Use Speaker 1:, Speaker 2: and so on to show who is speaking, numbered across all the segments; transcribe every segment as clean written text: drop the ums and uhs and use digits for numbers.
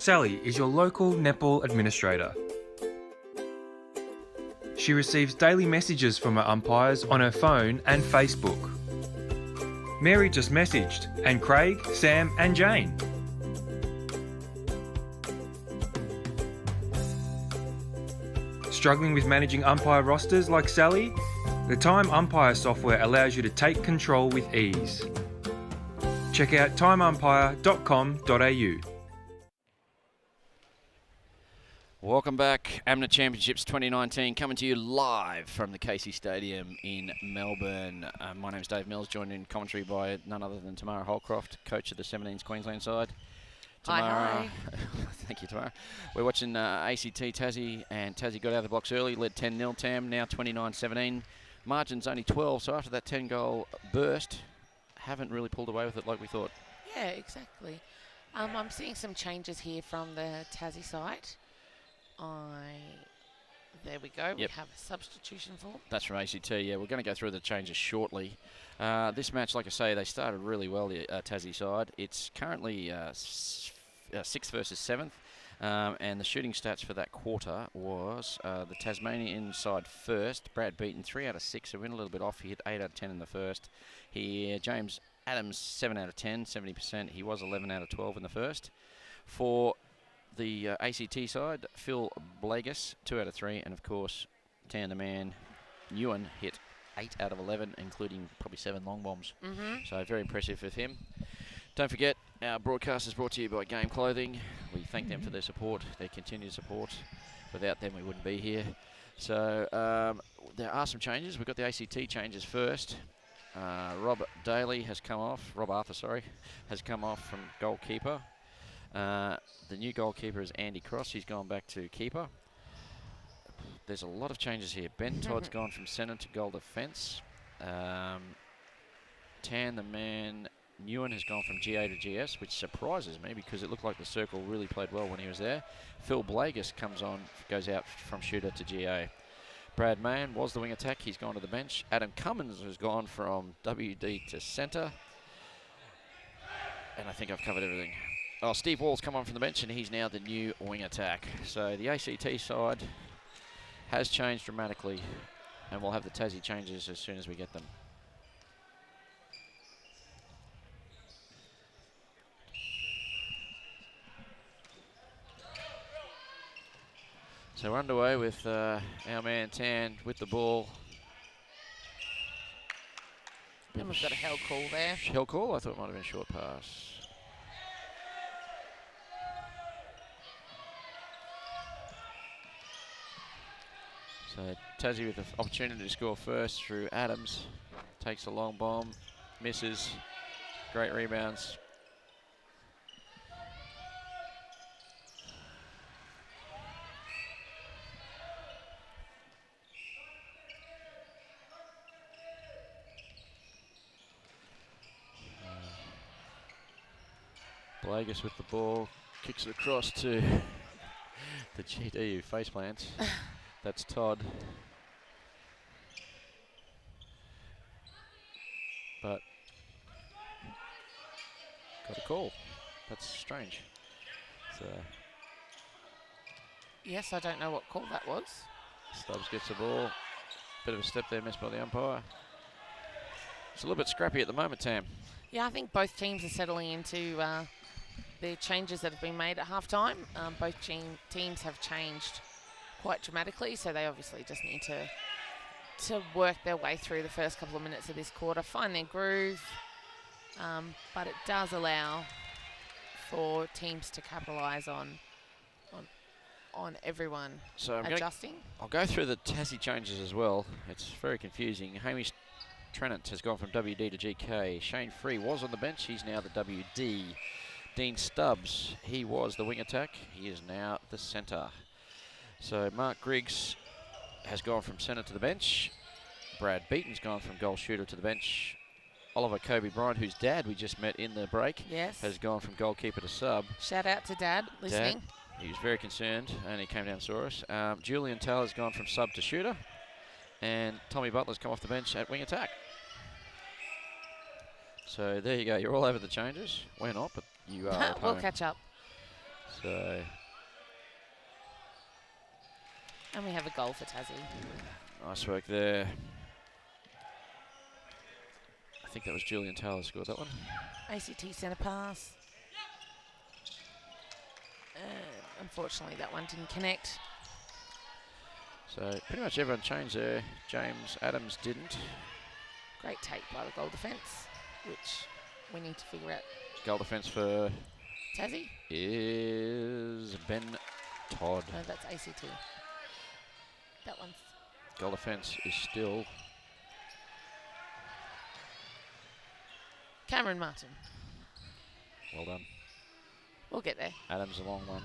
Speaker 1: Sally is your local netball administrator. She receives daily messages from her umpires on her phone and Facebook. Mary just messaged, and Craig, Sam and Jane. Struggling with managing umpire rosters like Sally? The Time Umpire software allows you to take control with ease. Check out timeumpire.com.au.
Speaker 2: Welcome back, AMNA Championships 2019, coming to you live from the Casey Stadium in Melbourne. My name's Dave Mills, joined in commentary by none other than Tamara Holcroft, coach of the 17s Queensland side. Tamara,
Speaker 3: Hi.
Speaker 2: thank you, Tamara. We're watching ACT Tassie, and Tassie got out of the blocks early, led 10-0 Tam, now 29-17. Margin's only 12, so after that 10-goal burst, haven't really pulled away with it like we thought.
Speaker 3: Yeah, exactly. I'm seeing some changes here from the Tassie side. There we go.
Speaker 2: Yep.
Speaker 3: We have a substitution form.
Speaker 2: That's from ACT, yeah. We're going to go through the changes shortly. This match, like I say, they started really well, the Tassie side. It's currently 6th versus 7th. And the shooting stats for that quarter was the Tasmanian side first. Brad Beaton, 3 out of 6, so went a little bit off. He hit 8 out of 10 in the first. James Adams, 7 out of 10, 70%. He was 11 out of 12 in the first. For the ACT side, Phil Blagus, 2 out of 3, and of course, Tan the Man, Ewan hit 8 out of 11, including probably 7 long bombs. So very impressive with him. Don't forget, our broadcast is brought to you by Game Clothing. We thank them for their support, their continued support. Without them, we wouldn't be here. So there are some changes. We've got the ACT changes first. Rob Arthur, has come off from goalkeeper. The new goalkeeper is Andy Cross. He's gone back to keeper. There's a lot of changes here. Ben Todd's gone from centre to goal defence. Tan the Man Newen has gone from GA to GS, which surprises me because it looked like the circle really played well when he was there. Phil Blagus goes out from shooter to GA. Brad Mann was the wing attack. He's gone to the bench. Adam Cummins has gone from WD to centre. And I think I've covered everything. Oh, Steve Wall's come on from the bench, and he's now the new wing attack. So the ACT side has changed dramatically, and we'll have the Tassie changes as soon as we get them. So we're underway with our man Tan with the ball.
Speaker 3: And we've got a held call there.
Speaker 2: Held call? I thought it might have been a short pass. So Tassie with the opportunity to score first through Adams. Takes a long bomb, misses, great rebounds. Blagus with the ball, kicks it across to the GDU faceplants. That's Todd. But got a call. That's strange. So
Speaker 3: Yes, I don't know what call that was.
Speaker 2: Stubbs gets the ball. Bit of a step there missed by the umpire. It's a little bit scrappy at the moment, Tam.
Speaker 3: Yeah, I think both teams are settling into the changes that have been made at halftime. Both teams have changed quite dramatically, so they obviously just need to work their way through the first couple of minutes of this quarter, find their groove, but it does allow for teams to capitalise on everyone adjusting.
Speaker 2: I'll go through the Tassie changes as well. It's very confusing. Hamish Trennant has gone from WD to GK. Shane Free was on the bench. He's now the WD. Dean Stubbs, he was the wing attack. He is now the centre. So Mark Griggs has gone from centre to the bench. Brad Beaton's gone from goal shooter to the bench. Oliver Kobe Bryant, whose dad we just met in the break, has gone from goalkeeper to sub.
Speaker 3: Shout out to Dad listening.
Speaker 2: He was very concerned and he came down and saw us. Julian Taylor's gone from sub to shooter. And Tommy Butler's come off the bench at wing attack. So there you go. You're all over the changes. We're not, but you are at home.
Speaker 3: We'll catch up.
Speaker 2: So So
Speaker 3: And we have a goal for Tassie.
Speaker 2: nice work there. I think that was Julian Taylor scored that one.
Speaker 3: ACT centre pass. Unfortunately, that one didn't connect.
Speaker 2: So pretty much everyone changed there. James Adams didn't.
Speaker 3: Great take by the goal defence, which we need to figure out.
Speaker 2: Goal defence for
Speaker 3: Tassie?
Speaker 2: is Ben Todd.
Speaker 3: No, that's ACT. That one's
Speaker 2: Goal defence is still
Speaker 3: Cameron Martin.
Speaker 2: well done.
Speaker 3: We'll get there.
Speaker 2: Adams a long one.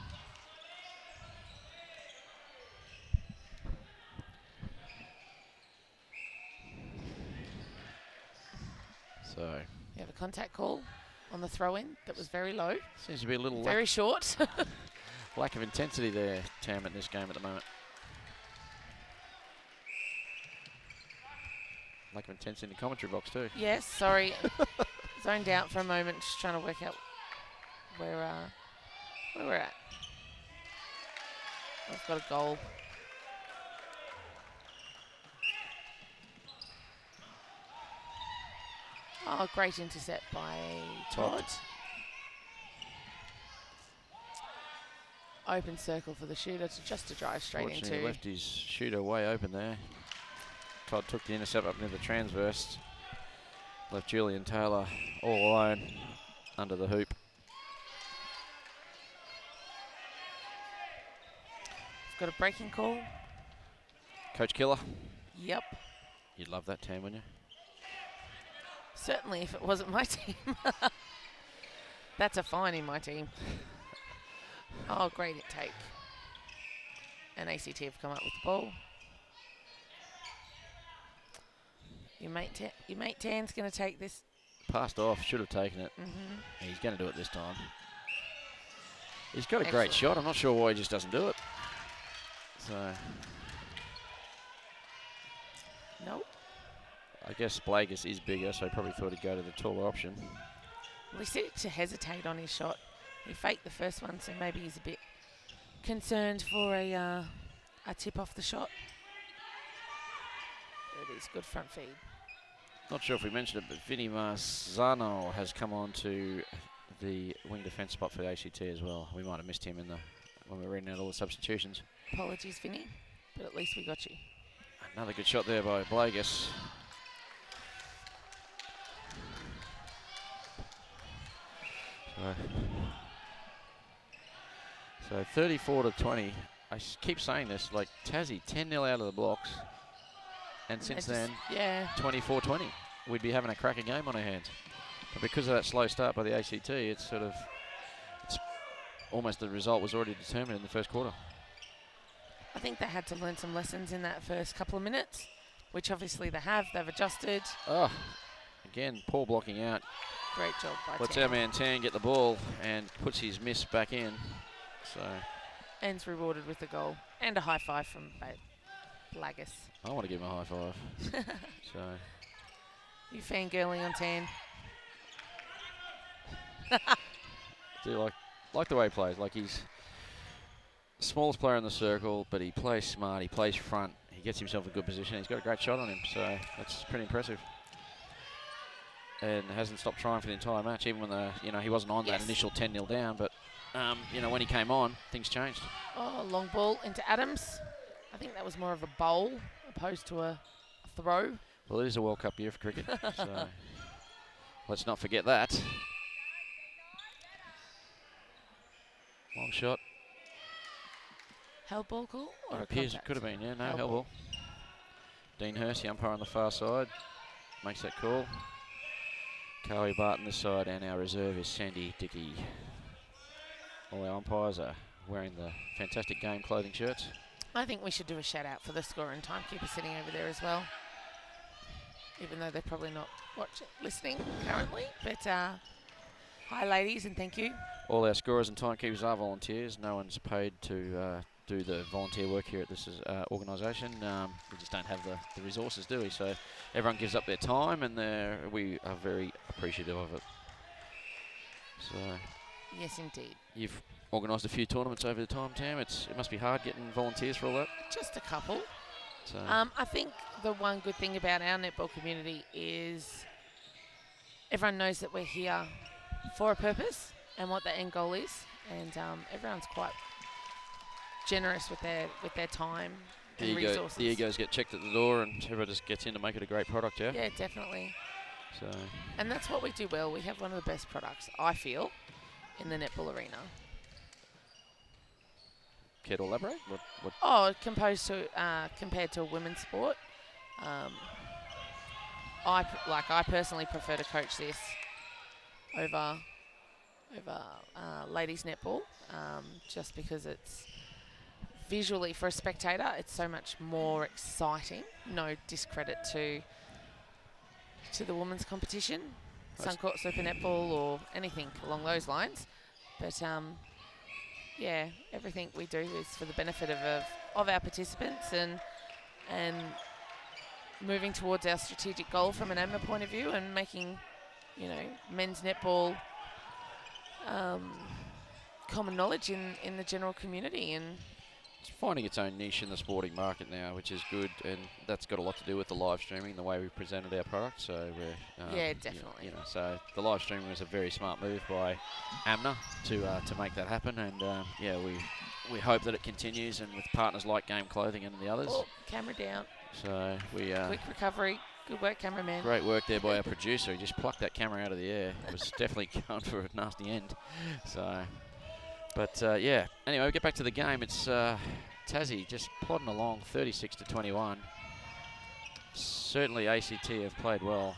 Speaker 2: So
Speaker 3: We have a contact call on the throw-in that was very low,
Speaker 2: seems to be a little
Speaker 3: very short.
Speaker 2: lack of intensity there, Tam, in this game at the moment. Lack of intensity in the commentary box too.
Speaker 3: Yes, sorry. Zoned out for a moment, just trying to work out where we're at. We've got a goal. Oh, great intercept by Todd. Open circle for the shooter to drive straight
Speaker 2: Fortunately,
Speaker 3: into.
Speaker 2: left his shooter way open there. Todd took the intercept up near the transverse. Left Julian Taylor all alone under the hoop.
Speaker 3: We've got a breaking call.
Speaker 2: Coach Killer,
Speaker 3: Yep.
Speaker 2: you'd love that, Tam, wouldn't you?
Speaker 3: Certainly if it wasn't my team. That's a fine in my team. Oh, great take. And ACT have come up with the ball. Your mate Tan's going to take this.
Speaker 2: Passed off, should have taken it. He's going to do it this time. He's got a great shot. I'm not sure why he just doesn't do it. So
Speaker 3: Nope.
Speaker 2: I guess Blagus is bigger, so he probably thought he'd go to the taller option.
Speaker 3: Well, he seemed to hesitate on his shot. He faked the first one, so maybe he's a bit concerned for a tip off the shot. It is good front feed.
Speaker 2: Not sure if we mentioned it, but Vinny Marzano has come on to the wing defence spot for the ACT as well. We might have missed him when we were reading out all the substitutions.
Speaker 3: Apologies, Vinny, but at least we got you.
Speaker 2: Another good shot there by Blagus. So 34-20. I keep saying this, like Tassie 10-0 out of the blocks, and since then,
Speaker 3: yeah,
Speaker 2: 24-20. We'd be having a cracking game on our hands. But because of that slow start by the ACT, it's almost the result was already determined in the first quarter.
Speaker 3: I think they had to learn some lessons in that first couple of minutes, which obviously they have. They've adjusted.
Speaker 2: Oh, again, poor blocking out.
Speaker 3: Great job by
Speaker 2: Lets
Speaker 3: Tan.
Speaker 2: our man Tan get the ball and puts his miss back in. So
Speaker 3: Ends rewarded with the goal and a high five from Blagus.
Speaker 2: I want to give him a high five. So
Speaker 3: You fangirling on Tan.
Speaker 2: do like the way he plays. Like he's the smallest player in the circle, but he plays smart. He plays front. He gets himself in a good position. He's got a great shot on him, so that's pretty impressive. And hasn't stopped trying for the entire match, even when he wasn't on that initial 10-0 down. But when he came on, things changed.
Speaker 3: Oh, long ball into Adams. I think that was more of a bowl opposed to a throw.
Speaker 2: Well, it is a World Cup year for cricket, so let's not forget that. Long shot.
Speaker 3: Held ball call? Or
Speaker 2: It
Speaker 3: a
Speaker 2: appears it
Speaker 3: contact?
Speaker 2: could have been, yeah. No,
Speaker 3: Held
Speaker 2: hell
Speaker 3: ball.
Speaker 2: ball. Dean Hurst, the umpire on the far side, makes that call. Cowie Barton this side, and our reserve is Sandy Dickey. All our umpires are wearing the fantastic game clothing shirts.
Speaker 3: I think we should do a shout out for the scorer and timekeeper sitting over there as well. Even though they're probably not listening currently. But hi ladies, and thank you.
Speaker 2: All our scorers and timekeepers are volunteers. No one's paid to do the volunteer work here at this organisation. We just don't have the resources, do we? So everyone gives up their time, and we are very appreciative of it. So
Speaker 3: Yes, indeed.
Speaker 2: You've organised a few tournaments over the time, Tam. It must be hard getting volunteers for all that.
Speaker 3: Just a couple.
Speaker 2: So
Speaker 3: I think the one good thing about our netball community is everyone knows that we're here for a purpose and what the end goal is, and everyone's quite generous with their time and resources.
Speaker 2: the egos get checked at the door, and everyone just gets in to make it a great product. Yeah.
Speaker 3: Yeah, definitely.
Speaker 2: So.
Speaker 3: And that's what we do well. We have one of the best products, I feel, in the netball arena.
Speaker 2: Care to elaborate? What?
Speaker 3: Oh, compared to a women's sport, I personally prefer to coach this over ladies netball, just because it's visually for a spectator, it's so much more exciting. No discredit to the women's competition, Suncorp Super Netball or anything along those lines, but yeah, everything we do is for the benefit of our participants and moving towards our strategic goal from an AMA point of view, and making, men's netball common knowledge in the general community. And
Speaker 2: it's finding its own niche in the sporting market now, which is good, and that's got a lot to do with the live streaming, the way we presented our product. So we're
Speaker 3: yeah, definitely.
Speaker 2: So the live streaming was a very smart move by AMNA to make that happen, and yeah, we hope that it continues, and with partners like Game Clothing and the others.
Speaker 3: Oh, camera down.
Speaker 2: So we
Speaker 3: quick recovery. Good work, cameraman.
Speaker 2: Great work there by our producer. He just plucked that camera out of the air. It was definitely going for a nasty end. So. But yeah, anyway, we get back to the game. It's Tassie just plodding along, 36-21. Certainly ACT have played well,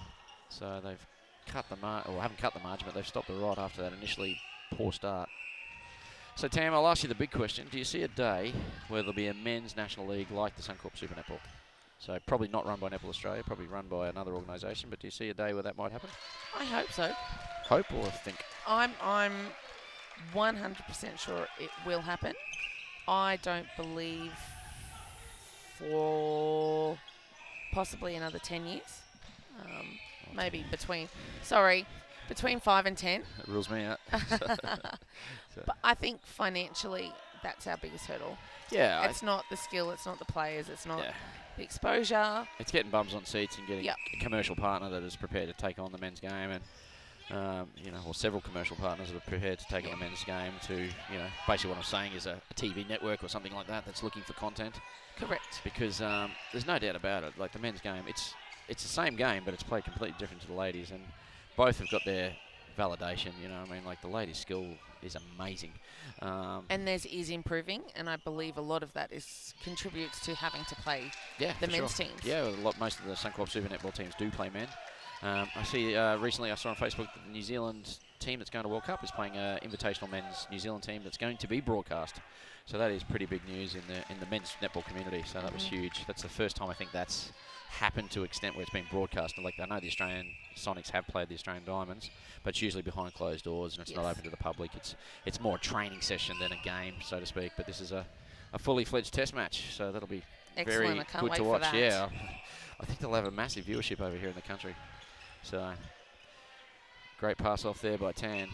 Speaker 2: so they've cut the margin, or haven't cut the margin, but they've stopped the rod after that initially poor start. So Tam, I'll ask you the big question: do you see a day where there'll be a men's national league like the Suncorp Super Netball? So probably not run by Netball Australia, probably run by another organisation. But do you see a day where that might happen?
Speaker 3: I hope so.
Speaker 2: Hope or think?
Speaker 3: I'm 100% sure it will happen. I don't believe for possibly another 10 years. Maybe between 5 and 10.
Speaker 2: That rules me out.
Speaker 3: But I think financially, that's our biggest hurdle.
Speaker 2: Yeah.
Speaker 3: It's not the skill, it's not the players, it's not the exposure.
Speaker 2: It's getting bums on seats and getting a commercial partner that is prepared to take on the men's game, and or several commercial partners that are prepared to take on the men's game to, basically what I'm saying is a TV network or something like that that's looking for content.
Speaker 3: Correct.
Speaker 2: Because there's no doubt about it, like the men's game, it's the same game, but it's played completely different to the ladies, and both have got their validation, like the ladies' skill is amazing.
Speaker 3: And theirs is improving, and I believe a lot of that contributes to having to play the men's teams.
Speaker 2: Yeah, most of the Suncorp Super Netball teams do play men. I see recently I saw on Facebook that the New Zealand team that's going to World Cup is playing an invitational men's New Zealand team that's going to be broadcast. So that is pretty big news in the men's netball community. So that was huge. That's the first time I think that's happened to an extent where it's been broadcast. Like I know the Australian Sonics have played the Australian Diamonds, but it's usually behind closed doors and it's not open to the public. It's more a training session than a game, so to speak. But this is a fully fledged test match, so that'll be very good to watch. Yeah, I think they'll have a massive viewership over here in the country. So, great pass off there by Tan.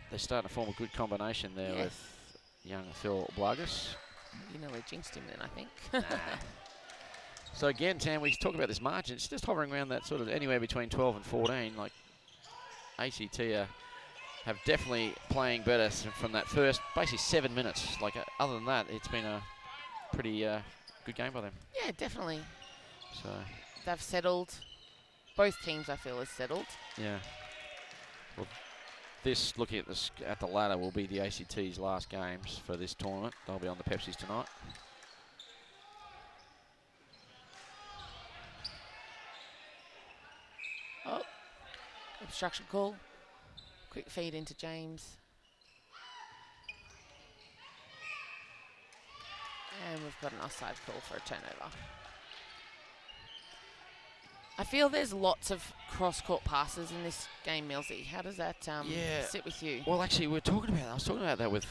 Speaker 2: They're starting to form a good combination there with young Phil Blagas.
Speaker 3: You nearly jinxed him then, I think.
Speaker 2: Nah. So again, Tan, we talk about this margin. It's just hovering around that sort of anywhere between 12 and 14. Like ACT have definitely playing better from that first, basically 7 minutes. Like other than that, it's been a pretty good game by them.
Speaker 3: Yeah, definitely.
Speaker 2: So
Speaker 3: they've settled. Both teams, I feel, have settled.
Speaker 2: Yeah. Well, this, looking at the ladder, will be the ACT's last games for this tournament. They'll be on the Pepsis tonight.
Speaker 3: Oh, obstruction call. Quick feed into James. And we've got an offside call for a turnover. I feel there's lots of cross-court passes in this game, Millsy. How does that sit with you?
Speaker 2: Well, actually, I was talking about that with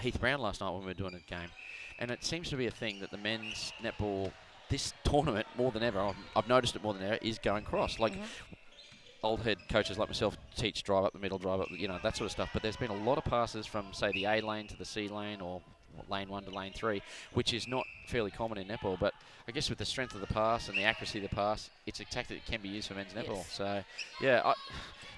Speaker 2: Heath Brown last night when we were doing a game. And it seems to be a thing that the men's netball, this tournament, more than ever, I've noticed it more than ever, is going cross. Like, old head coaches like myself teach drive up the middle, drive up, that sort of stuff. But there's been a lot of passes from, say, the A lane to the C lane, or lane 1 to lane 3, which is not fairly common in netball. But I guess with the strength of the pass and the accuracy of the pass, it's a tactic that can be used for men's netball. So, yeah, I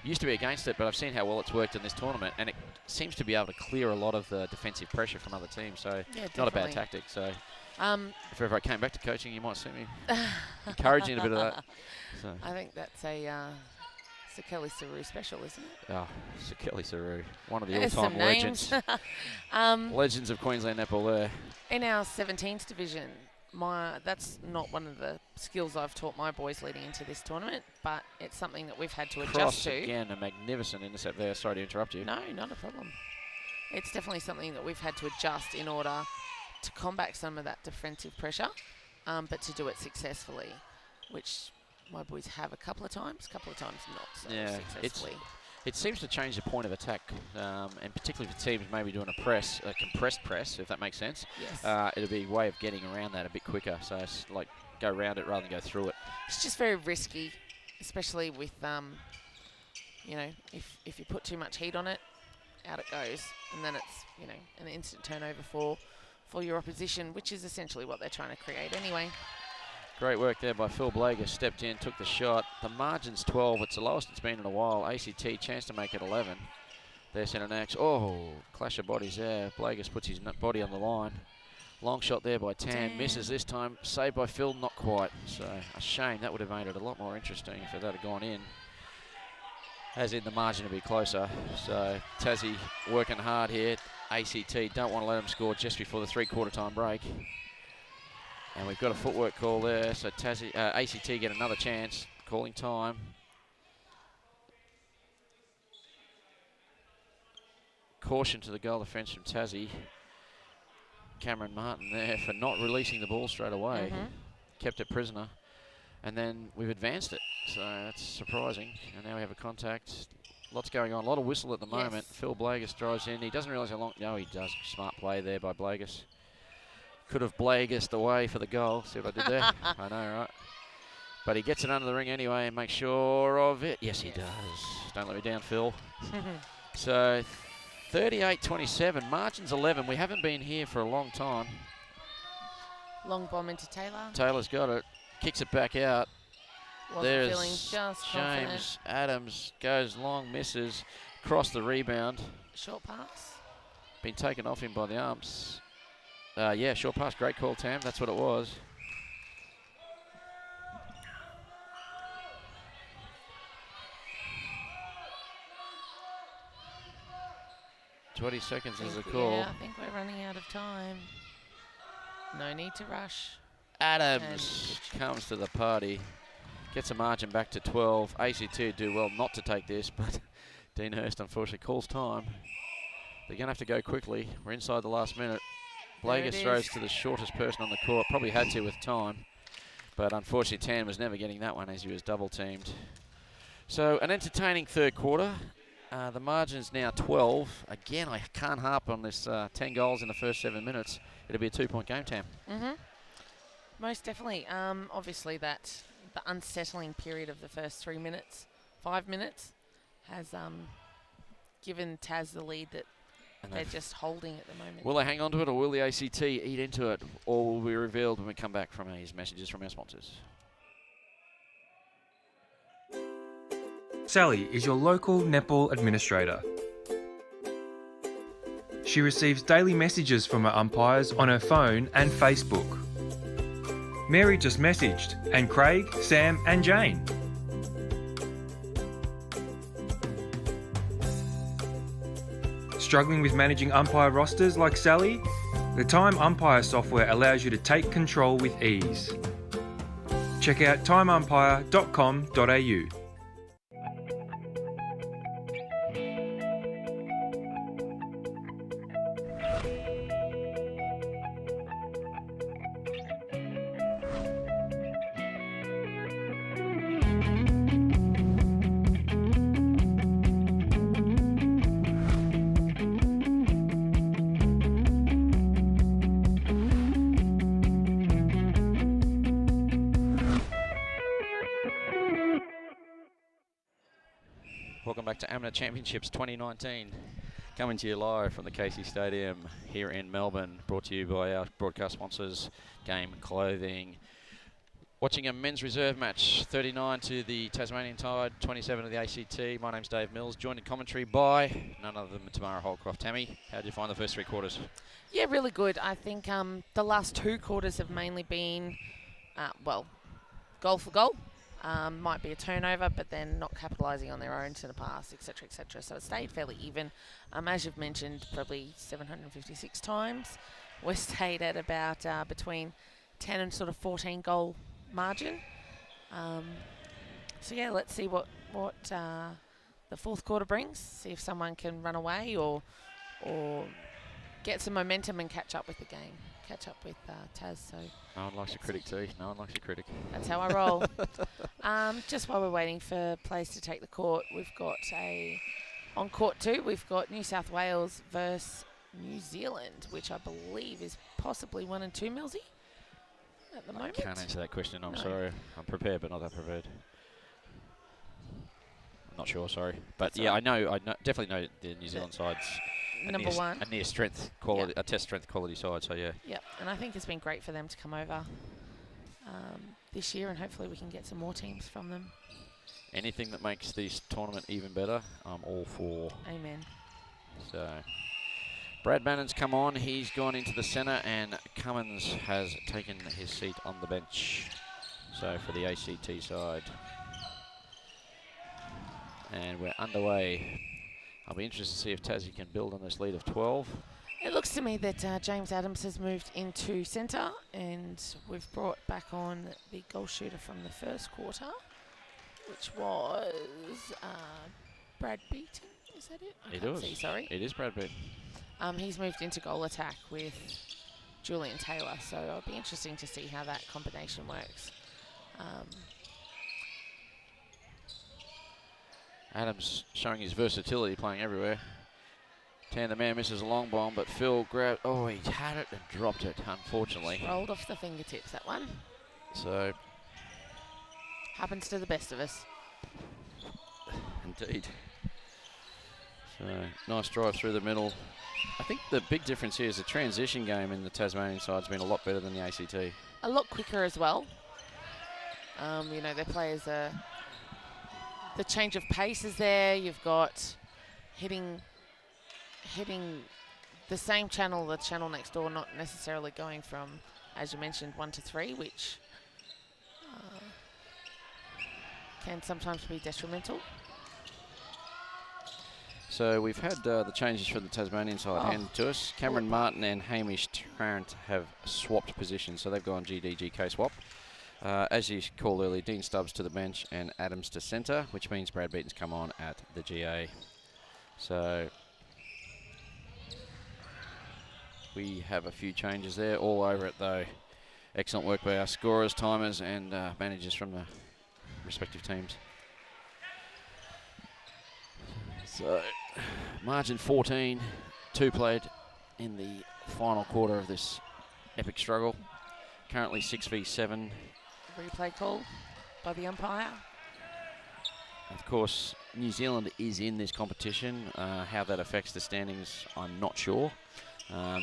Speaker 2: used to be against it, but I've seen how well it's worked in this tournament, and it seems to be able to clear a lot of the defensive pressure from other teams. So,
Speaker 3: Yeah,
Speaker 2: not a bad
Speaker 3: definitely.
Speaker 2: tactic. So, if ever I came back to coaching, you might see me encouraging a bit of that. So.
Speaker 3: I think that's a Kelly Saru special, isn't it?
Speaker 2: Oh, Sir Kelly Saru, one of the
Speaker 3: There's
Speaker 2: all-time
Speaker 3: some names.
Speaker 2: legends. Legends of Queensland netball there.
Speaker 3: In our 17s division, that's not one of the skills I've taught my boys leading into this tournament, but it's something that we've had to adjust
Speaker 2: Cross
Speaker 3: to.
Speaker 2: again, a magnificent intercept there. Sorry to interrupt you.
Speaker 3: No, not a problem. It's definitely something that we've had to adjust in order to combat some of that defensive pressure, but to do it successfully, which my boys have a couple of times not so successfully.
Speaker 2: It seems to change the point of attack, and particularly for teams maybe doing a compressed press, if that makes sense.
Speaker 3: Yes.
Speaker 2: It'll be a way of getting around that a bit quicker. So it's like go around it rather than go through it.
Speaker 3: It's just very risky, especially with, if you put too much heat on it, out it goes, and then it's, an instant turnover for your opposition, which is essentially what they're trying to create anyway.
Speaker 2: Great work there by Phil Blager. Stepped in, took the shot. The margin's 12. It's the lowest it's been in a while. ACT chance to make it 11. There's centre next. Oh, clash of bodies there. Blager puts his body on the line. Long shot there by Tan. Misses this time. Saved by Phil, not quite. So a shame. That would have made it a lot more interesting if that had gone in. As in the margin to be closer. So Tassie working hard here. ACT don't want to let them score just before the 3/4 time break. And we've got a footwork call there, so ACT get another chance, calling time. Caution to the goal defence from Tassie. Cameron Martin there for not releasing the ball straight away. Kept it prisoner. And then we've advanced it, so that's surprising. And now we have a contact. Lots going on, a lot of whistle at the moment. Phil Blagus drives in. He doesn't realise how long, no he does. Smart play there by Blagus. Could have Blagused away for the goal. See what I did there? I know, right? But he gets it under the ring anyway and makes sure of it. Yes, he does. Don't let me down, Phil. So 38-27, margin's 11. We haven't been here for a long time.
Speaker 3: Long bomb into Taylor.
Speaker 2: Taylor's got it. Kicks it back out.
Speaker 3: Wasn't feeling just
Speaker 2: James
Speaker 3: confident.
Speaker 2: Adams goes long, misses. Cross the rebound.
Speaker 3: Short pass.
Speaker 2: Been taken off him by the umps. Yeah, short pass. Great call, Tam. That's what it was. "20 seconds is the call.
Speaker 3: Yeah, I think we're running out of time. No need to rush.
Speaker 2: Adams comes to the party. Gets a margin back to 12. ACT do well not to take this, but Dean Hurst unfortunately calls time. They're going to have to go quickly. We're inside the last minute. Blagus throws to the shortest person on the court. Probably had to with time. But unfortunately, Tan was never getting that one as he was double teamed. So an entertaining third quarter. The margin's now 12. Again, I can't harp on this 10 goals in the first 7 minutes. It'll be a 2-point game, Tam.
Speaker 3: Most definitely. Obviously, the unsettling period of the first 3 minutes, 5 minutes, has given Taz the lead that they're just holding at the moment.
Speaker 2: Will they hang on to it, or will the ACT eat into it? All will be revealed when we come back from these messages from our sponsors.
Speaker 1: Sally is your local netball administrator. She receives daily messages from her umpires on her phone and Facebook. Mary just messaged, and Craig, Sam and Jane. Struggling with managing umpire rosters like Sally? The Time Umpire software allows you to take control with ease. Check out timeumpire.com.au.
Speaker 2: welcome back to AMNA Championships 2019. Coming to you live from the Casey Stadium here in Melbourne, brought to you by our broadcast sponsors, Game Clothing. Watching a men's reserve match, 39 to the Tasmanian Tide, 27 to the ACT. My name's Dave Mills, joined in commentary by none other than Tamara Holcroft. Tammy, how did you find the first 3 quarters?
Speaker 3: Yeah, really good. I think the last 2 quarters have mainly been, goal for goal. Might be a turnover, but then not capitalising on their own centre pass, etc., etc. So it stayed fairly even. As you've mentioned, probably 756 times. We stayed at about between 10 and sort of 14 goal margin. So yeah, let's see what the fourth quarter brings. See if someone can run away or get some momentum and catch up with the game. Catch up with Taz. So
Speaker 2: no one likes a critic, T. No one likes a critic.
Speaker 3: That's how I roll. Just while we're waiting for players to take the court, we've got on court 2, we've got New South Wales versus New Zealand, which I believe is possibly 1 and 2 Millsy at the moment.
Speaker 2: I can't answer that question, I'm sorry. I'm prepared, but not that prepared. I'm not sure, sorry. But that's yeah, right. I definitely know the New Zealand side's
Speaker 3: number 1.
Speaker 2: A near strength quality, a test strength quality side, so yeah.
Speaker 3: Yep, and I think it's been great for them to come over this year, and hopefully we can get some more teams from them.
Speaker 2: Anything that makes this tournament even better, I'm all for.
Speaker 3: Amen.
Speaker 2: So, Brad Bannon's come on, he's gone into the centre, and Cummins has taken his seat on the bench. So for the ACT side. And we're underway. I'll be interested to see if Tassie can build on this lead of 12.
Speaker 3: It looks to me that James Adams has moved into centre, and we've brought back on the goal shooter from the first quarter, which was Brad Beaton. Is that it? I can't see, sorry.
Speaker 2: It is Brad Beaton.
Speaker 3: He's moved into goal attack with Julian Taylor, so it'll be interesting to see how that combination works.
Speaker 2: Adams showing his versatility, playing everywhere. Tan the man misses a long bomb, but Phil grabbed. Oh, he had it and dropped it, unfortunately.
Speaker 3: Rolled off the fingertips, that one.
Speaker 2: So.
Speaker 3: Happens to the best of us.
Speaker 2: Indeed. So, nice drive through the middle. I think the big difference here is the transition game in the Tasmanian side's been a lot better than the ACT.
Speaker 3: A lot quicker as well. You know, their players are. The change of pace is there. You've got hitting the same channel, the channel next door, not necessarily going from, as you mentioned, 1 to 3, which can sometimes be detrimental.
Speaker 2: So we've had the changes for the Tasmanian side handed to us. Cameron Martin and Hamish Tarrant have swapped positions, so they've gone GDGK swap. As you called earlier, Dean Stubbs to the bench and Adams to centre, which means Brad Beaton's come on at the GA. So we have a few changes there, all over it though. Excellent work by our scorers, timers and managers from the respective teams. So margin 14, 2 played in the final quarter of this epic struggle. Currently 6v7.
Speaker 3: Replay call by the umpire.
Speaker 2: Of course, New Zealand is in this competition. How that affects the standings, I'm not sure.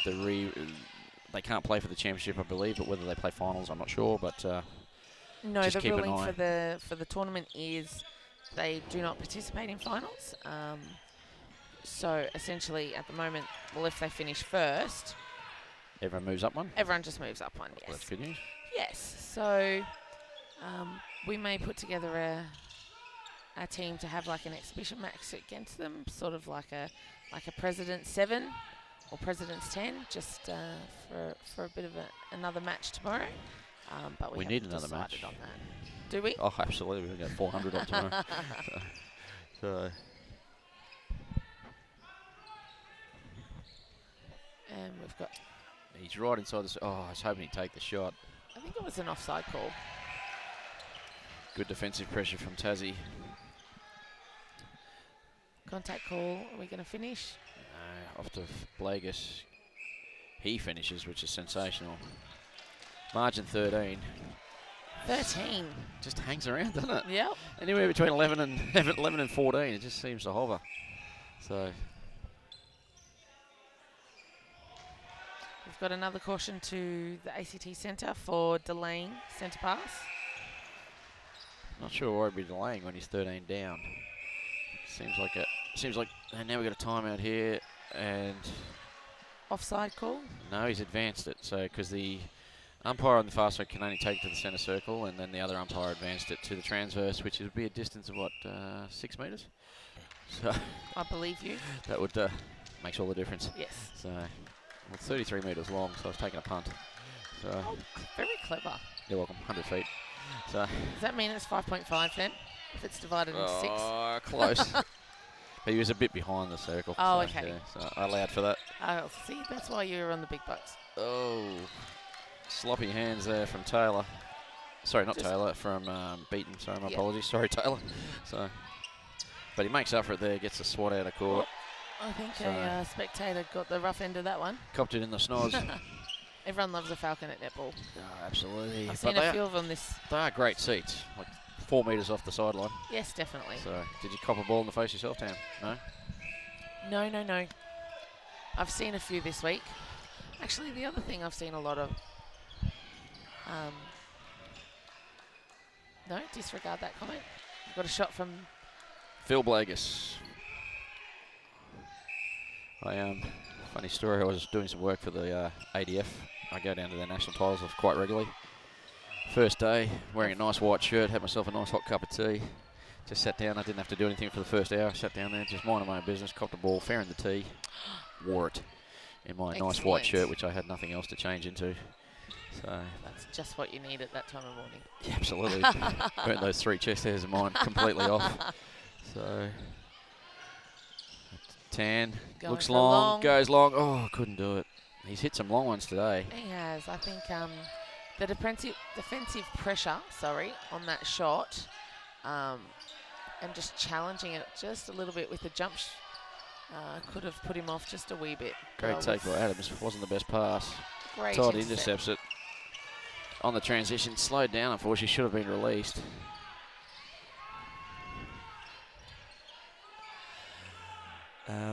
Speaker 2: They can't play for the championship, I believe, but whether they play finals, I'm not sure. But
Speaker 3: no, the ruling for the tournament is they do not participate in finals. So essentially, at the moment, well, if they finish first,
Speaker 2: everyone moves up one.
Speaker 3: Everyone just moves up one. Yes.
Speaker 2: Well, that's good news.
Speaker 3: Yes. So we may put together a team to have like an exhibition match against them, sort of like a President's 7 or President's 10, just for a bit of another match tomorrow. But we
Speaker 2: need another match
Speaker 3: on that. Do we?
Speaker 2: Oh, absolutely. We'll get 400 on tomorrow. so.
Speaker 3: And we've got.
Speaker 2: He's right inside this. Oh, I was hoping he'd take the shot.
Speaker 3: I think it was an offside call.
Speaker 2: Good defensive pressure from Tassie.
Speaker 3: Contact call. Are we going to finish?
Speaker 2: No, off to Blagus. He finishes, which is sensational. Margin 13.
Speaker 3: 13.
Speaker 2: Just hangs around, doesn't it?
Speaker 3: Yep.
Speaker 2: Anywhere between 11 and 14, it just seems to hover. So
Speaker 3: We've got another caution to the ACT centre for delaying centre pass.
Speaker 2: not sure why he'd be delaying when he's 13 down. Seems like, and now we've got a timeout here, and
Speaker 3: Offside call.
Speaker 2: no, he's advanced it. So because the umpire on the far side can only take it to the centre circle, and then the other umpire advanced it to the transverse, which would be a distance of what, 6 metres. So
Speaker 3: I believe you.
Speaker 2: that would makes all the difference.
Speaker 3: Yes.
Speaker 2: So well, it's 33 metres long, so I was taking a punt. So
Speaker 3: Oh, very clever.
Speaker 2: you're welcome, 100 feet. So
Speaker 3: Does that mean it's 5.5 then? If it's divided into 6?
Speaker 2: close. But he was a bit behind the circle.
Speaker 3: Oh,
Speaker 2: so,
Speaker 3: okay.
Speaker 2: yeah, so I allowed for that.
Speaker 3: Oh, see, that's why you were on the big bucks.
Speaker 2: Oh, sloppy hands there from Taylor. Sorry, not
Speaker 3: Just-
Speaker 2: Taylor, from Beaton. Sorry, my
Speaker 3: Yeah.
Speaker 2: apologies. Sorry, Taylor. So, but he makes up for it there, gets the swat out of court.
Speaker 3: I think
Speaker 2: So-
Speaker 3: a spectator got the rough end of that one.
Speaker 2: Copped it in the snoz.
Speaker 3: Everyone loves a falcon at netball.
Speaker 2: Oh, absolutely.
Speaker 3: I've
Speaker 2: But
Speaker 3: seen
Speaker 2: they
Speaker 3: a few of them this.
Speaker 2: are great seats, like 4 metres off the sideline.
Speaker 3: Yes, definitely.
Speaker 2: So, did you cop a ball in the face yourself, Tam? No?
Speaker 3: No. I've seen a few this week. Actually, the other thing I've seen a lot of. No, disregard that comment. I've got a shot from.
Speaker 2: Phil Blagus. Funny story, I was doing some work for the ADF. I go down to their national trials quite regularly. First day, wearing a nice white shirt, had myself a nice hot cup of tea. Just sat down, I didn't have to do anything for the first hour. Sat down there, just minding my own business, copped a ball, fair in the tea, wore it in my nice white
Speaker 3: Excellent.
Speaker 2: shirt, which I had nothing else to change into. So,
Speaker 3: That's just what you need at that time of morning.
Speaker 2: yeah, absolutely. Burnt those 3 chest hairs of mine completely off. So, Tan
Speaker 3: Going
Speaker 2: looks
Speaker 3: for
Speaker 2: long, goes long. Oh, couldn't do it. He's hit some long ones today.
Speaker 3: He has. I think the defensive pressure, on that shot, and just challenging it just a little bit with the jump could have put him off just a wee bit.
Speaker 2: Great
Speaker 3: Well,
Speaker 2: take by Adams. Wasn't the best pass.
Speaker 3: Great
Speaker 2: Todd
Speaker 3: intercept.
Speaker 2: intercepts it. On the transition, slowed down, unfortunately, should have been released.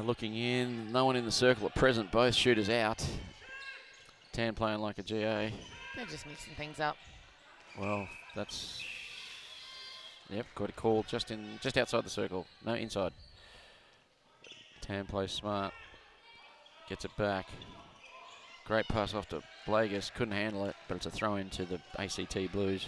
Speaker 2: Looking in, no one in the circle at present, both shooters out. Tan playing like a GA.
Speaker 3: They're just mixing things up.
Speaker 2: Well, that's, yep, got a call just outside the circle, no, inside. Tan plays smart, gets it back. Great pass off to Blagus, couldn't handle it, but it's a throw in to the ACT Blues.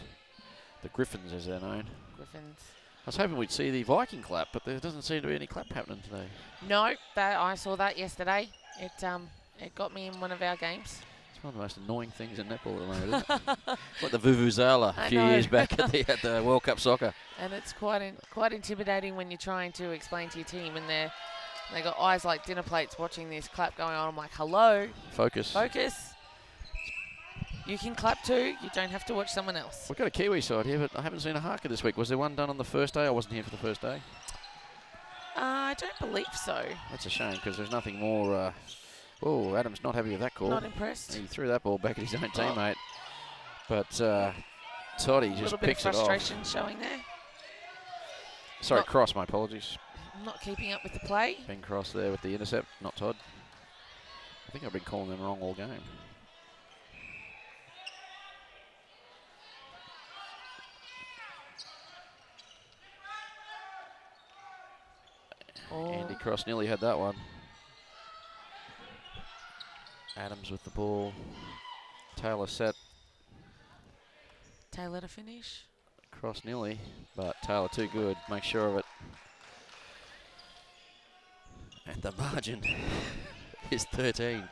Speaker 2: The Griffins, as they're known.
Speaker 3: Griffins.
Speaker 2: I was hoping we'd see the Viking clap, but there doesn't seem to be any clap happening today.
Speaker 3: No, I saw that yesterday. It got me in one of our games.
Speaker 2: It's one of the most annoying things in netball at the moment, isn't it? It's like the Vuvuzela
Speaker 3: I
Speaker 2: a few
Speaker 3: know.
Speaker 2: years back at the World Cup Soccer.
Speaker 3: And it's quite intimidating when you're trying to explain to your team and they got eyes like dinner plates watching this clap going on. I'm like, hello,
Speaker 2: Focus.
Speaker 3: focus. You can clap too. You don't have to watch someone else.
Speaker 2: We've got a Kiwi side here, but I haven't seen a haka this week. Was there one done on the first day? I wasn't here for the first day.
Speaker 3: I don't believe so.
Speaker 2: That's a shame because there's nothing more. Oh, Adam's not happy with that call.
Speaker 3: Not impressed.
Speaker 2: He threw that ball back at his own teammate. But Toddy
Speaker 3: A
Speaker 2: just
Speaker 3: little bit of
Speaker 2: picks it off.
Speaker 3: frustration showing there.
Speaker 2: Sorry,
Speaker 3: Not-
Speaker 2: Cross, my apologies.
Speaker 3: Not keeping up with the play.
Speaker 2: Ben Cross there with the intercept, not Todd. I think I've been calling them wrong all game.
Speaker 3: Oh,
Speaker 2: Andy Cross nearly had that one. Adams with the ball. Taylor set.
Speaker 3: Taylor to finish.
Speaker 2: Cross nearly, but Taylor too good. Make sure of it. And the margin is 13.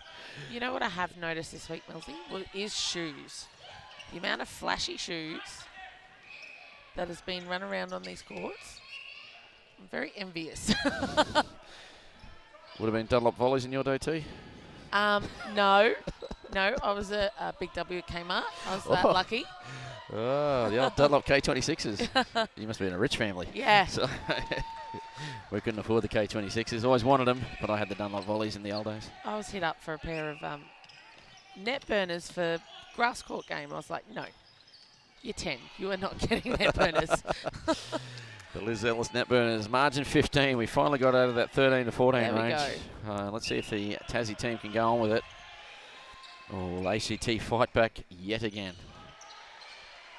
Speaker 3: You know what I have noticed this week, Millsy? Well, is shoes. The amount of flashy shoes that has been run around on these courts. I'm very envious.
Speaker 2: Would have been Dunlop volleys in your day too?
Speaker 3: No, I was a big W at Kmart. I was that
Speaker 2: Oh.
Speaker 3: lucky.
Speaker 2: Oh, the old Dunlop K26s. You must have been a rich family.
Speaker 3: Yeah.
Speaker 2: So we couldn't afford the K26s. Always wanted them, but I had the Dunlop volleys in the old days.
Speaker 3: I was hit up for a pair of net burners for grass court game. I was like, no, You're 10. You are not getting net burners.
Speaker 2: The Liz Ellis net burners, margin 15. We finally got out of that 13 to 14
Speaker 3: There we
Speaker 2: range. Let's see if the Tassie team can go on with it. Oh, ACT fight back yet again.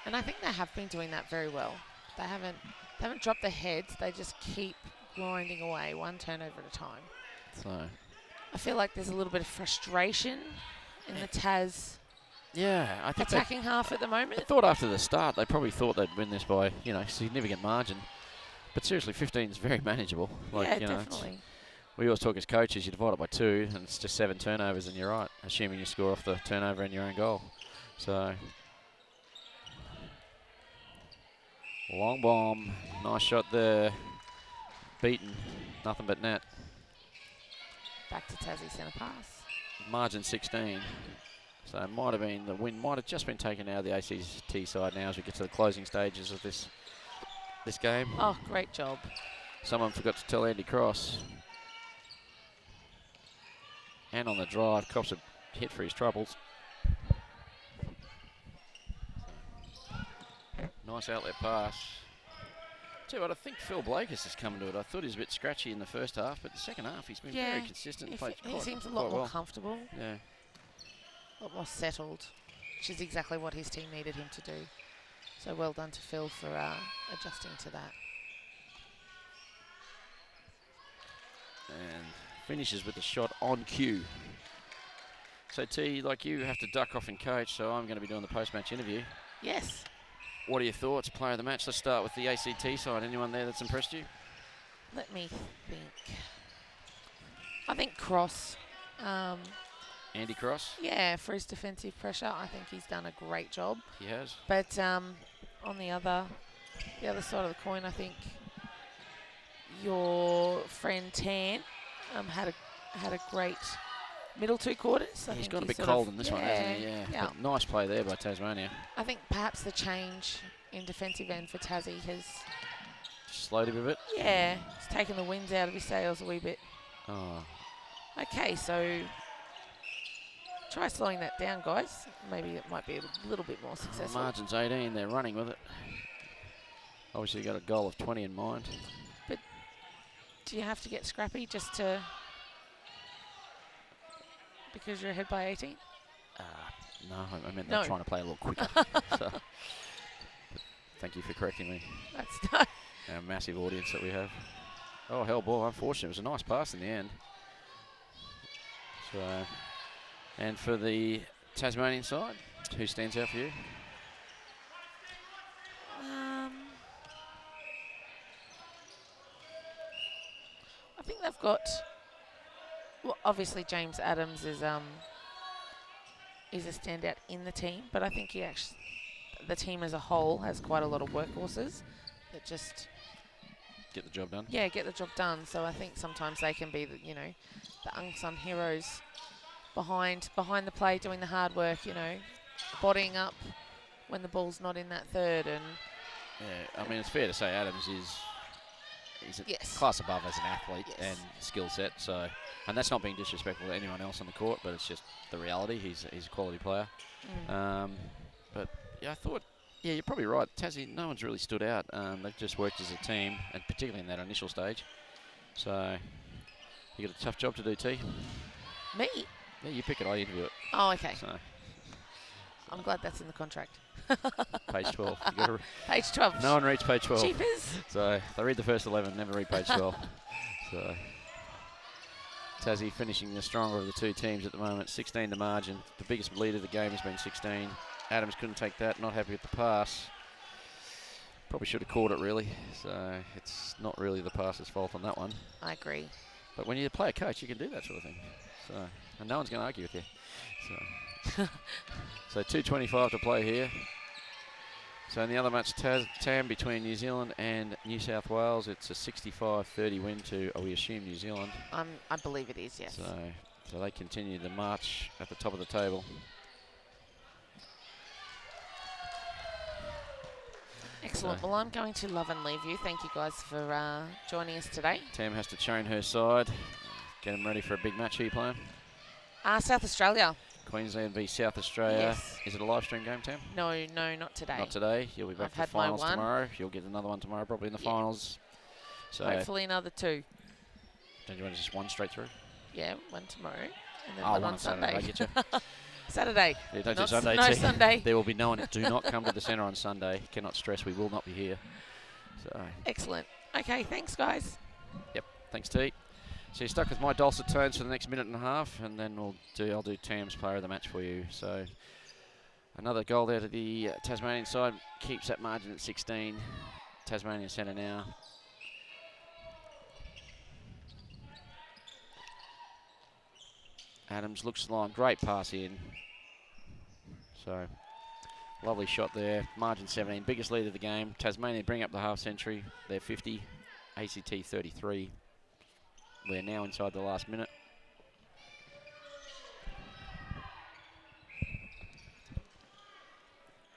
Speaker 3: And I think they have been doing that very well. They haven't dropped their heads. They just keep grinding away, one turnover at a time.
Speaker 2: So
Speaker 3: I feel like there's a little bit of frustration in the Tas
Speaker 2: yeah, I think
Speaker 3: attacking half at the moment.
Speaker 2: I thought after the start they probably thought they'd win this by significant margin. But seriously, 15 is very manageable.
Speaker 3: Yeah, definitely.
Speaker 2: We always talk as coaches, you divide it by 2 and it's just 7 turnovers and you're right, assuming you score off the turnover and your own goal. So, long bomb, nice shot there, beaten, nothing but net.
Speaker 3: Back to Tassie centre pass.
Speaker 2: Margin 16. So it might have been, the win might have just been taken out of the ACT side now as we get to the closing stages of this game.
Speaker 3: Oh, great job.
Speaker 2: Someone forgot to tell Andy Cross. And on the drive, cops a hit for his troubles. Nice outlet pass. Tell you what, I think Phil Blakers has come to it. I thought he was a bit scratchy in the first half, but the second half he's been very consistent.
Speaker 3: He seems a lot more comfortable.
Speaker 2: Yeah.
Speaker 3: A lot more settled, which is exactly what his team needed him to do. So well done to Phil for adjusting to that.
Speaker 2: And finishes with a shot on cue. So T, like you have to duck off and coach, so I'm going to be doing the post-match interview.
Speaker 3: Yes.
Speaker 2: What are your thoughts, player of the match? Let's start with the ACT side. Anyone there that's impressed you?
Speaker 3: Let me think. I think Cross.
Speaker 2: Andy Cross?
Speaker 3: Yeah, for his defensive pressure, I think he's done a great job.
Speaker 2: He has.
Speaker 3: But on the other side of the coin, I think your friend Tan had a great middle 2 quarters.
Speaker 2: He's got a bit cold in this one, hasn't he? Yeah. But nice play there by Tasmania.
Speaker 3: I think perhaps the change in defensive end for Tassie has
Speaker 2: slowed him a bit.
Speaker 3: Yeah, it's taken the winds out of his sails a wee bit.
Speaker 2: Oh.
Speaker 3: Okay, so try slowing that down, guys. Maybe it might be a little bit more successful.
Speaker 2: Margin's 18. They're running with it. Obviously, got a goal of 20 in mind.
Speaker 3: But do you have to get scrappy just to because you're ahead by 18?
Speaker 2: No, I meant they're trying to play a little quicker. So, thank you for correcting me.
Speaker 3: That's not
Speaker 2: our massive audience that we have. Oh, hell ball. Unfortunately, it was a nice pass in the end. So, and for the Tasmanian side, who stands out for you?
Speaker 3: I think they've got. Well, obviously James Adams is a standout in the team, but I think the team as a whole has quite a lot of workhorses that just
Speaker 2: get the job done.
Speaker 3: Yeah, get the job done. So I think sometimes they can be the unsung heroes behind the play, doing the hard work. Bodying up when the ball's not in that third. And
Speaker 2: yeah, I mean it's fair to say Adams is a class above as an athlete and skill set. So. And that's not being disrespectful to anyone else on the court, but it's just the reality. He's a quality player. But yeah, I thought, you're probably right. Tassie, no one's really stood out. They've just worked as a team, and particularly in that initial stage. So you got a tough job to do, T.
Speaker 3: Me?
Speaker 2: Yeah, you pick it. I interview it.
Speaker 3: Oh, okay.
Speaker 2: So.
Speaker 3: I'm glad that's in the contract.
Speaker 2: Page 12.
Speaker 3: Page 12.
Speaker 2: No one reads page 12.
Speaker 3: Cheapers.
Speaker 2: So they read the first 11, never read page 12. So. Tassie finishing the stronger of the two teams at the moment, 16 to margin. The biggest lead of the game has been 16. Adams couldn't take that, not happy with the pass. Probably should have caught it really, so it's not really the passer's fault on that one.
Speaker 3: I agree.
Speaker 2: But when you play a coach, you can do that sort of thing. So, and no one's going to argue with you. So 2:25 to play here. So in the other match, Tam between New Zealand and New South Wales, it's a 65-30 win to, we assume, New Zealand.
Speaker 3: I believe it is, yes.
Speaker 2: So they continue the march at the top of the table.
Speaker 3: Excellent. Well, I'm going to love and leave you. Thank you guys for joining us today.
Speaker 2: Tam has to train her side, get them ready for a big match. Who are you playing?
Speaker 3: South Australia.
Speaker 2: Queensland v South Australia Is it a live stream game, Tam?
Speaker 3: No, not today.
Speaker 2: Not today. You'll be back
Speaker 3: I've
Speaker 2: for the
Speaker 3: had my
Speaker 2: finals
Speaker 3: one.
Speaker 2: tomorrow. You'll get another one tomorrow, probably in the finals. So
Speaker 3: Hopefully another 2.
Speaker 2: don't you want just one straight through?
Speaker 3: Yeah, one tomorrow. And then
Speaker 2: Oh,
Speaker 3: one on Sunday.
Speaker 2: I get you.
Speaker 3: Saturday.
Speaker 2: Yeah, don't do
Speaker 3: Not
Speaker 2: Sunday.
Speaker 3: no Sunday.
Speaker 2: There will be no one. Do not come to the centre on Sunday. Cannot stress, we will not be here. So.
Speaker 3: Excellent. Okay, thanks, guys.
Speaker 2: Yep. Thanks, T. So you're stuck with my dulcet tones for the next minute and a half, and then I'll do Tam's player of the match for you. So another goal there to the Tasmanian side, keeps that margin at 16. Tasmanian centre now. Adams looks long, great pass in. So lovely shot there. Margin 17, biggest lead of the game. Tasmania bring up the half century. They're 50, ACT 33. We're now inside the last minute.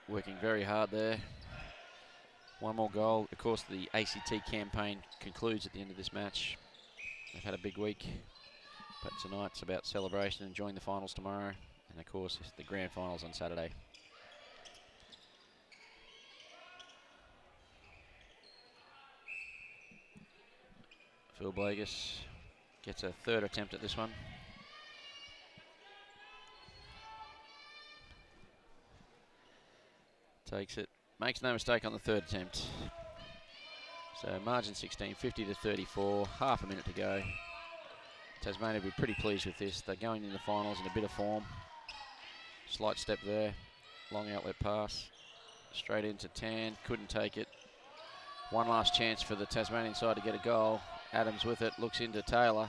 Speaker 2: Working very hard there. One more goal. Of course, the ACT campaign concludes at the end of this match. They've had a big week, but tonight's about celebration, enjoying the finals tomorrow, and of course, the grand finals on Saturday. Phil Blagus gets a third attempt at this one. Takes it, makes no mistake on the third attempt. So margin 16, 50 to 34, half a minute to go. Tasmania will be pretty pleased with this. They're going into the finals in a bit of form. Slight step there, long outlet pass. Straight into Tan, couldn't take it. One last chance for the Tasmanian side to get a goal. Adams with it, looks into Taylor.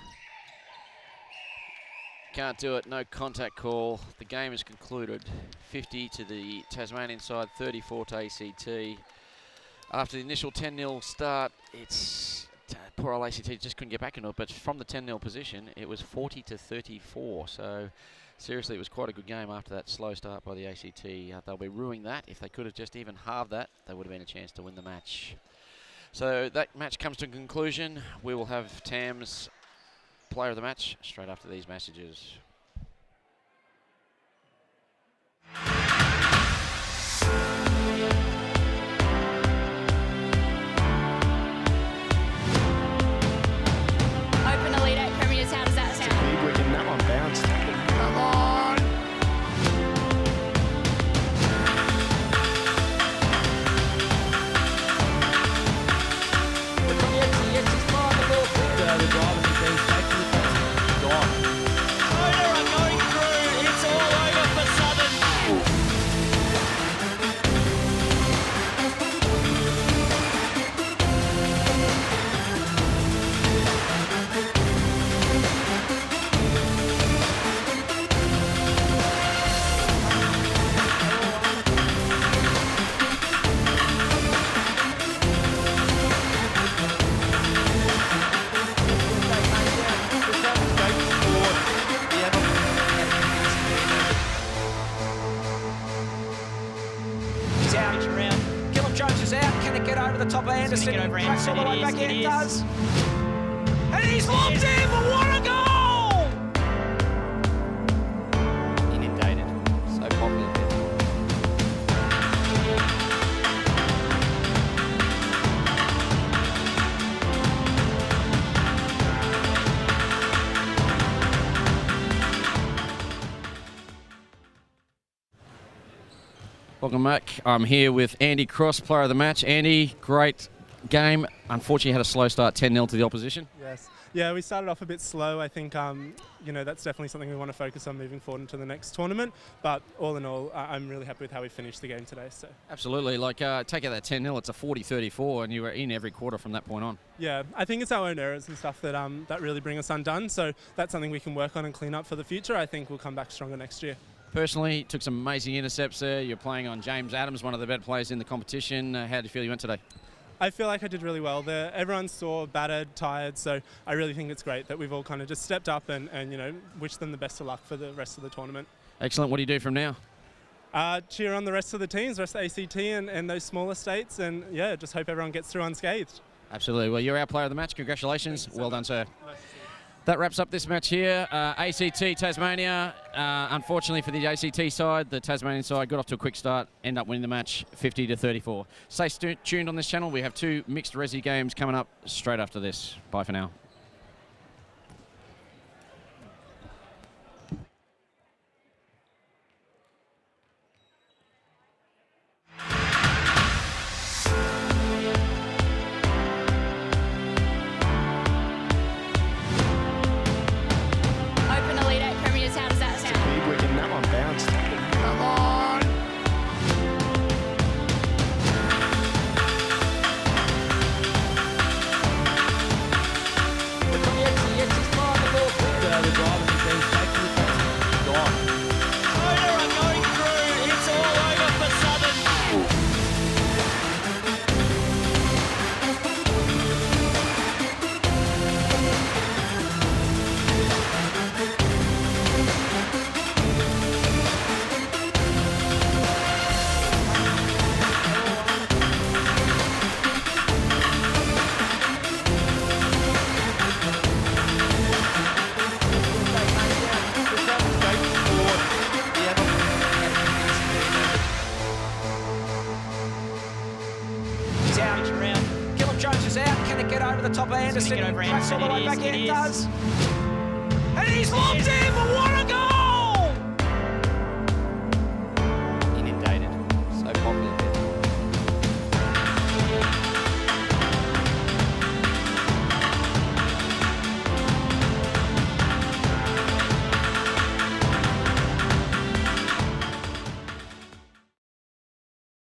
Speaker 2: Can't do it, no contact call. The game is concluded. 50 to the Tasmanian side, 34 to ACT. After the initial 10-0 start, it's poor old ACT just couldn't get back into it, but from the 10-0 position, it was 40 to 34. So seriously, it was quite a good game after that slow start by the ACT. They'll be ruining that. If they could have just even halved that, they would have been a chance to win the match. So that match comes to a conclusion. We will have Tam's player of the match straight after these messages.
Speaker 4: Open the lead at Premiers. How does that sound?
Speaker 5: Big wicket, that one bounced.
Speaker 4: Come on.
Speaker 5: The drivers have been safe to the post. Gone.
Speaker 6: Schroeder are going through. It's all over for Southern.
Speaker 7: He's out, he's around. Gillum Jones is out. Can it get over the top of Anderson?
Speaker 6: get over
Speaker 7: Cracks all the way
Speaker 6: Anderson.
Speaker 7: back in.
Speaker 6: It
Speaker 7: It
Speaker 6: is.
Speaker 7: does. And he's locked in, but what a goal!
Speaker 2: Inundated. So popular. Welcome back. I'm here with Andy Cross, player of the match. Andy, great game. Unfortunately, had a slow start, 10-0 to the opposition.
Speaker 8: Yes. Yeah, we started off a bit slow. I think, that's definitely something we want to focus on moving forward into the next tournament. But all in all, I'm really happy with how we finished the game today. So.
Speaker 2: Absolutely. Take out that 10-0, it's a 40-34, and you were in every quarter from that point on.
Speaker 8: Yeah, I think it's our own errors and stuff that that really bring us undone. So that's something we can work on and clean up for the future. I think we'll come back stronger next year.
Speaker 2: Personally, took some amazing intercepts there. You're playing on James Adams, one of the better players in the competition. How do you feel you went today?
Speaker 8: I feel like I did really well there. Everyone's sore, battered, tired, so I really think it's great that we've all kind of just stepped up and wish them the best of luck for the rest of the tournament.
Speaker 2: Excellent. What do you do from now?
Speaker 8: Cheer on the rest of the teams, rest of the ACT and those smaller states, and yeah, just hope everyone gets through unscathed.
Speaker 2: Absolutely. Well, you're our player of the match. Congratulations. Well done, sir. That wraps up this match here. ACT Tasmania. Unfortunately for the ACT side, the Tasmanian side got off to a quick start, end up winning the match 50-34. Stay tuned on this channel. We have 2 mixed resi games coming up straight after this. Bye for now.
Speaker 4: Open elite 8 premiers, how does that sound?
Speaker 5: Big wicket, and that one bounced. Come on! From the edge is fine, the ball clear. The driver has been taken the pass. Gone.
Speaker 6: Motor are going through. It's all over for Southern.
Speaker 7: He's out. Gillum Jones is out. Can it get over the top of Anderson?
Speaker 6: Get over
Speaker 7: Tracks all the way back in. It does.
Speaker 6: And he's locked in. What a goal!